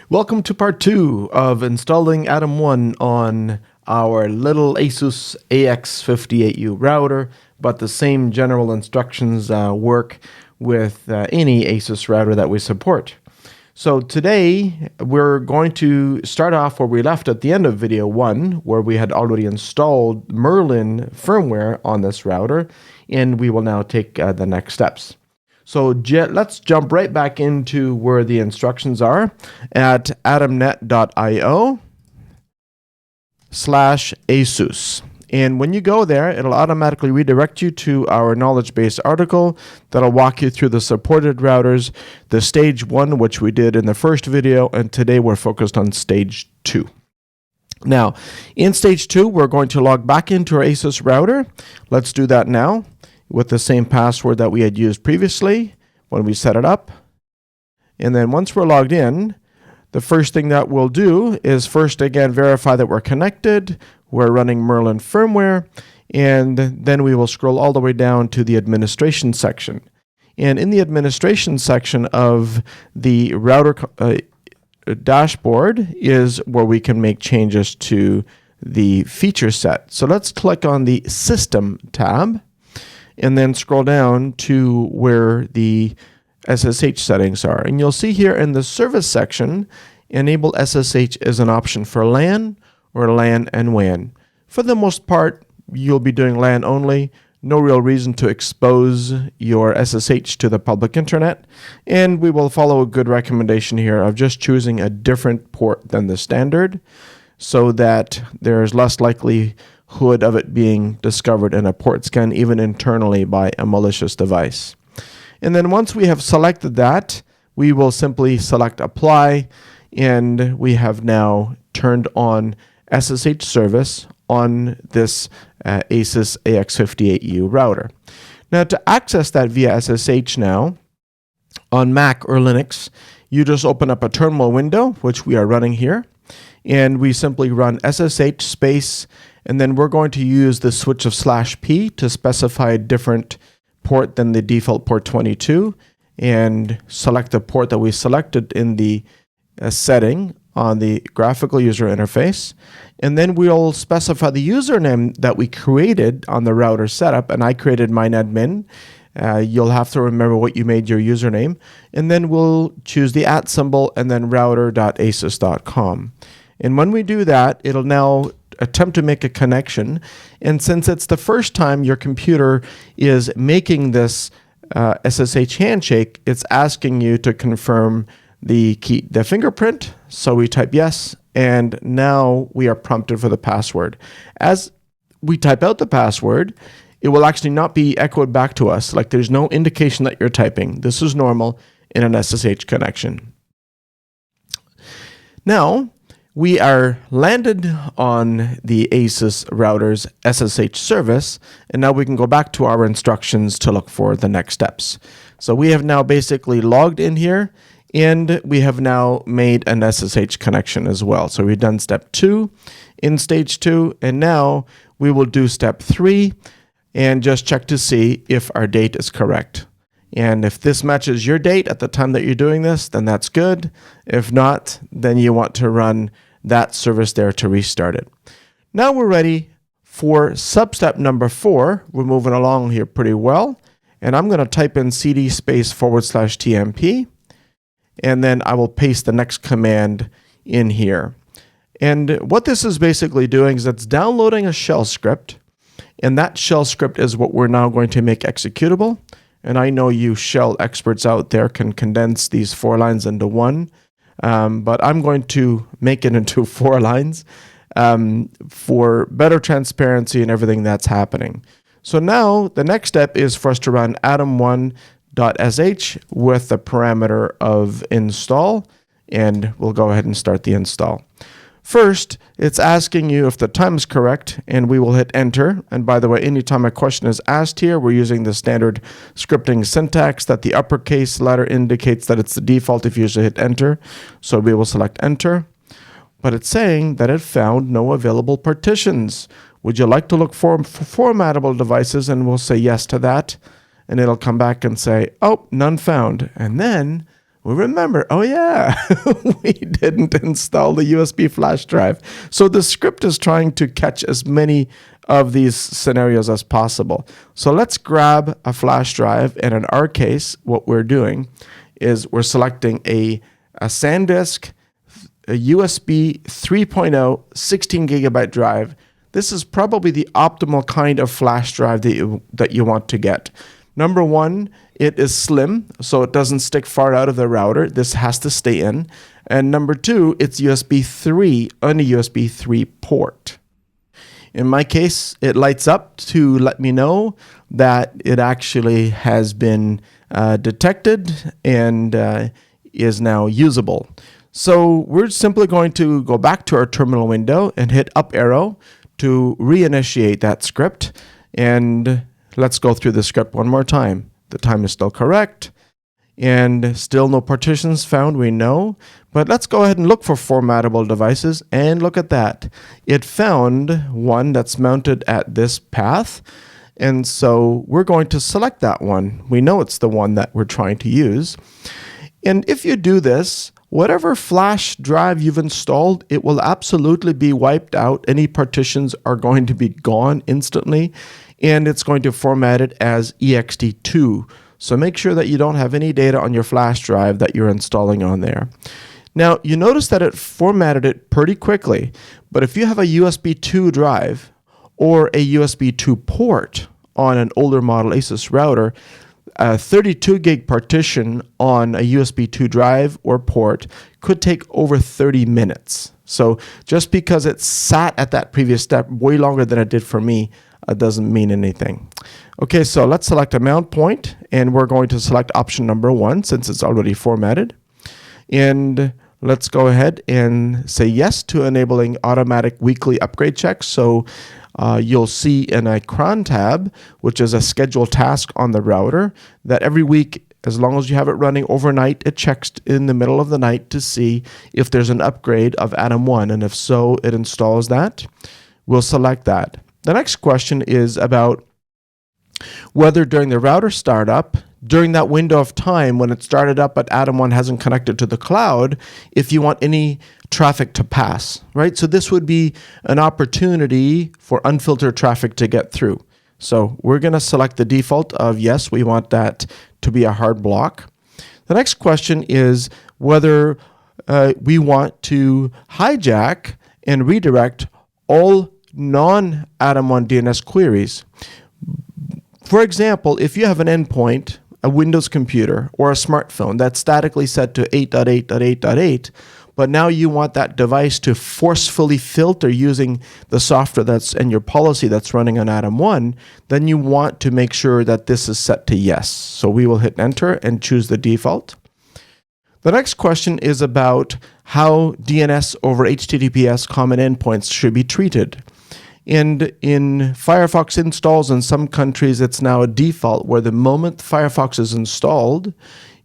Welcome to part 2 of installing Atom 1 on our little ASUS AX58U router, but the same general instructions work with any ASUS router that we support. So today we're going to start off where we left at the end of video 1, where we had already installed Merlin firmware on this router, and we will now take the next steps. So let's jump right back into where the instructions are at atomnet.io/ASUS. And when you go there, it'll automatically redirect you to our knowledge base article that'll walk you through the supported routers, the stage 1, which we did in the first video, and today we're focused on stage 2. Now, in stage 2, we're going to log back into our ASUS router. Let's do that now with the same password that we had used previously when we set it up. And then once we're logged in, the first thing that we'll do is first again verify that we're connected, we're running Merlin firmware, and then we will scroll all the way down to the administration section. And in the administration section of the router dashboard is where we can make changes to the feature set. So let's click on the System tab, and then scroll down to where the SSH settings are. And you'll see here in the service section, enable SSH is an option for LAN or LAN and WAN. For the most part, you'll be doing LAN only. No real reason to expose your SSH to the public internet. And we will follow a good recommendation here of just choosing a different port than the standard so that there's less likelihood of it being discovered in a port scan, even internally by a malicious device. And then once we have selected that, we will simply select apply, and we have now turned on SSH service on this ASUS AX58U router. Now to access that via SSH now, on Mac or Linux, you just open up a terminal window, which we are running here, and we simply run SSH space, and then we're going to use the switch of /p to specify a different port than the default port 22, and select the port that we selected in the setting on the graphical user interface. And then we'll specify the username that we created on the router setup, and I created mine admin. You'll have to remember what you made your username. And then we'll choose the @ symbol and then router.asus.com. And when we do that, it'll now attempt to make a connection. And since it's the first time your computer is making this SSH handshake, it's asking you to confirm the fingerprint. So we type yes, and now we are prompted for the password. As we type out the password, it will actually not be echoed back to us. Like there's no indication that you're typing. This is normal in an SSH connection. Now, we are landed on the ASUS router's SSH service, and now we can go back to our instructions to look for the next steps. So we have now basically logged in here, and we have now made an SSH connection as well. So we've done step 2 in stage 2, and now we will do step 3 and just check to see if our date is correct. And if this matches your date at the time that you're doing this, then that's good. If not, then you want to run that service there to restart it. Now we're ready for sub-step number 4. We're moving along here pretty well. And I'm going to type in cd /tmp. And then I will paste the next command in here. And what this is basically doing is it's downloading a shell script. And that shell script is what we're now going to make executable. And I know you shell experts out there can condense these 4 lines into 1, but I'm going to make it into 4 lines for better transparency and everything that's happening. So now the next step is for us to run atom1.sh with the parameter of install, and we'll go ahead and start the install. First, it's asking you if the time is correct, and we will hit enter. And by the way, anytime a question is asked here, we're using the standard scripting syntax that the uppercase letter indicates that it's the default if you usually hit enter. So we will select enter. But it's saying that it found no available partitions. Would you like to look for formatable devices? And we'll say yes to that. And it'll come back and say, oh, none found. And then we remember, oh yeah, we didn't install the USB flash drive. So the script is trying to catch as many of these scenarios as possible. So let's grab a flash drive, and in our case, what we're doing is we're selecting a SanDisk, a USB 3.0 16 gigabyte drive. This is probably the optimal kind of flash drive that you want to get. Number one, it is slim, so it doesn't stick far out of the router. This has to stay in. And number two, it's USB 3 on a USB 3 port. In my case, it lights up to let me know that it actually has been detected and is now usable. So we're simply going to go back to our terminal window and hit up arrow to reinitiate that script. And let's go through the script one more time. The time is still correct, and still no partitions found, we know. But let's go ahead and look for formattable devices, and look at that. It found one that's mounted at this path, and so we're going to select that one. We know it's the one that we're trying to use. And if you do this, whatever flash drive you've installed, it will absolutely be wiped out. Any partitions are going to be gone instantly, and it's going to format it as ext2. So make sure that you don't have any data on your flash drive that you're installing on there. Now, you notice that it formatted it pretty quickly, but if you have a USB 2 drive or a USB 2 port on an older model ASUS router, a 32 gig partition on a USB 2 drive or port could take over 30 minutes. So just because it sat at that previous step way longer than it did for me, doesn't mean anything. Okay, so let's select a mount point, and we're going to select option number 1 since it's already formatted. And let's go ahead and say yes to enabling automatic weekly upgrade checks. So you'll see in a cron tab, which is a scheduled task on the router, that every week, as long as you have it running overnight, it checks in the middle of the night to see if there's an upgrade of Atom 1, and if so, it installs that. We'll select that. The next question is about whether during the router startup, during that window of time when it started up but Atom 1 hasn't connected to the cloud, if you want any traffic to pass, right? So this would be an opportunity for unfiltered traffic to get through. So we're going to select the default of yes, we want that to be a hard block. The next question is whether we want to hijack and redirect all non-Atom 1 DNS queries. For example, if you have an endpoint, a Windows computer, or a smartphone that's statically set to 8.8.8.8, but now you want that device to forcefully filter using the software that's and your policy that's running on Atom 1, then you want to make sure that this is set to yes. So we will hit enter and choose the default. The next question is about how DNS over HTTPS common endpoints should be treated. And in Firefox installs in some countries, it's now a default where the moment Firefox is installed,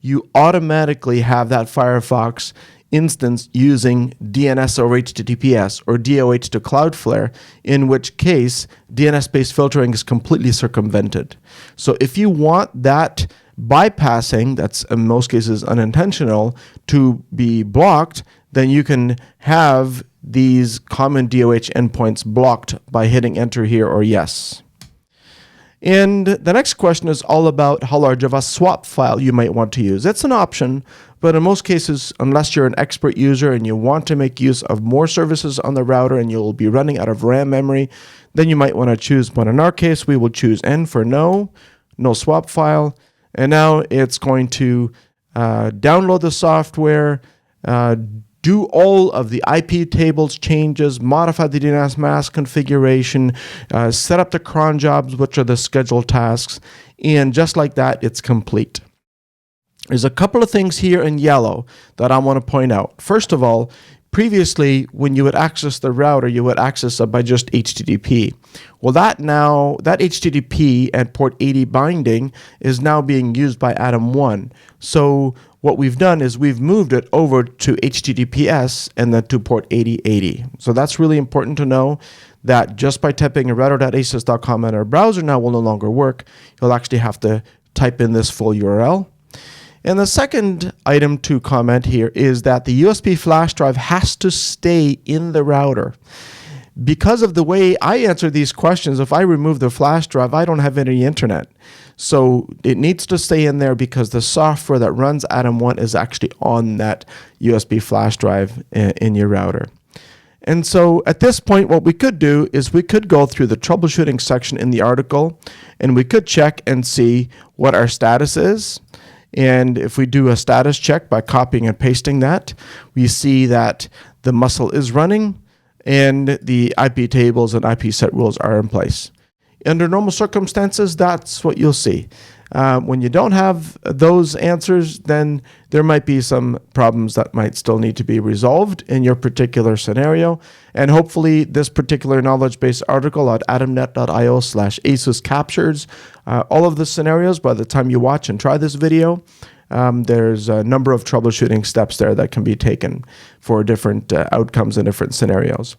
you automatically have that Firefox instance using DNS over HTTPS or DOH to Cloudflare, in which case DNS-based filtering is completely circumvented. So if you want that bypassing, that's in most cases unintentional, to be blocked, then you can have these common DOH endpoints blocked by hitting enter here or yes. And the next question is all about how large of a swap file you might want to use. It's an option, but in most cases, unless you're an expert user and you want to make use of more services on the router and you'll be running out of RAM memory, then you might want to choose one. In our case, we will choose N for no swap file. And now it's going to download the software, do all of the IP tables changes, modify the DNS mask configuration, set up the cron jobs, which are the scheduled tasks, and just like that, it's complete. There's a couple of things here in yellow that I want to point out. First of all, previously, when you would access the router, you would access it by just HTTP. Well, that HTTP and port 80 binding is now being used by Atom 1. So what we've done is we've moved it over to HTTPS and then to port 8080. So that's really important to know that just by typing router.asus.com in our browser now will no longer work. You'll actually have to type in this full URL. And the second item to comment here is that the USB flash drive has to stay in the router. Because of the way I answer these questions, if I remove the flash drive, I don't have any internet. So it needs to stay in there because the software that runs Atom 1 is actually on that USB flash drive in your router. And so at this point, what we could do is we could go through the troubleshooting section in the article, and we could check and see what our status is. And if we do a status check by copying and pasting that, we see that the muscle is running and the IP tables and IP set rules are in place. Under normal circumstances, that's what you'll see. When you don't have those answers, then there might be some problems that might still need to be resolved in your particular scenario. And hopefully this particular knowledge base article at atomnet.io/ASUS captures all of the scenarios. By the time you watch and try this video, there's a number of troubleshooting steps there that can be taken for different outcomes in different scenarios.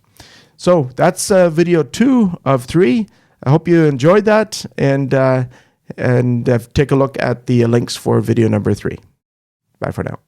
So that's video 2 of 3. I hope you enjoyed that, and take a look at the links for video number 3. Bye for now.